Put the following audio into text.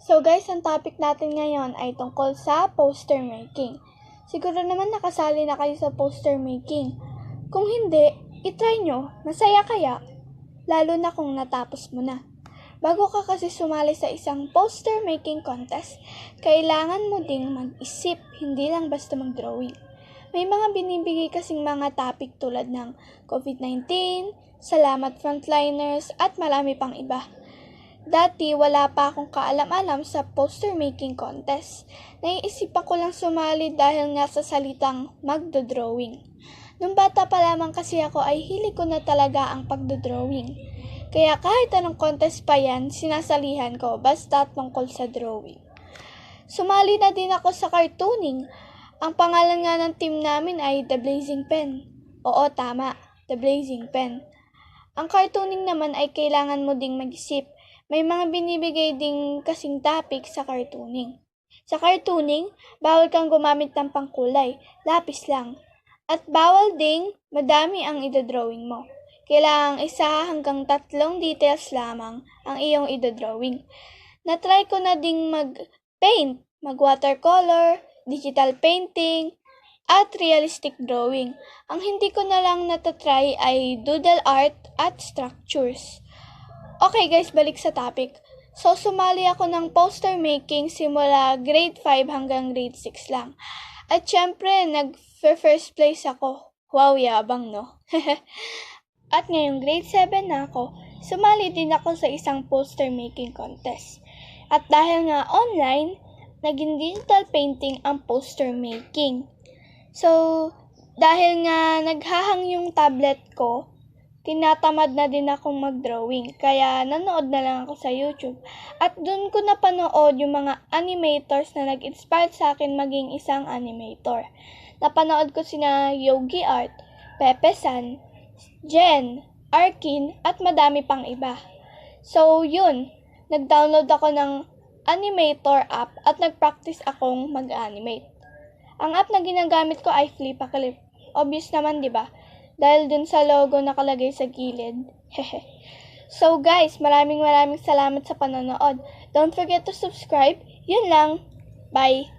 So guys, ang topic natin ngayon ay tungkol sa poster making. Siguro naman nakasali na kayo sa poster making. Kung hindi, itry nyo. Masaya kaya? Lalo na kung natapos mo na. Bago ka kasi sumali sa isang poster making contest, kailangan mo ding mag-isip, hindi lang basta mag-drawing. May mga binibigay kasing mga topic tulad ng COVID-19, salamat frontliners, at marami pang iba. Dati wala pa akong kaalam-alam sa poster making contest. Naiisipan ko lang sumali dahil nga sa salitang magdodrawing. Nung bata pa lamang kasi ako ay hilig ko na talaga ang pagdodrawing. Kaya kahit anong contest pa yan, sinasalihan ko basta tungkol sa drawing. Sumali na din ako sa cartooning. Ang pangalan nga ng team namin ay The Blazing Pen. Oo, tama, The Blazing Pen. Ang cartooning naman ay kailangan mo ding mag-isip. May mga binibigay ding kasing topic sa cartooning. Sa cartooning, bawal kang gumamit ng pangkulay, lapis lang. At bawal ding madami ang idodrawing mo. Kailangang 1 hanggang 3 details lamang ang iyong idodrawing. Na-try ko na ding mag-paint, mag-watercolor, digital painting, at realistic drawing. Ang hindi ko na lang natatry ay doodle art at structures. Okay guys, balik sa topic. So, sumali ako ng poster making simula grade 5 hanggang grade 6 lang. At syempre, nag-first place ako. Wow, yabang no? At ngayong grade 7 na ako, sumali din ako sa isang poster making contest. At dahil nga online, naging digital painting ang poster making. So, dahil nga naghahang yung tablet ko, tinatamad na din akong mag-drawing, kaya nanood na lang ako sa YouTube. At dun ko napanood yung mga animators na nag-inspire sa akin maging isang animator. Napanood ko sina Yogi Art, Pepe San, Jen, Arkin, at madami pang iba. So yun, nag-download ako ng animator app at nag-practice akong mag-animate. Ang app na ginagamit ko ay Flipaclip. Obvious naman, di ba? Dahil dun sa logo nakalagay sa gilid. So guys, maraming salamat sa panonood. Don't forget to subscribe. Yun lang. Bye!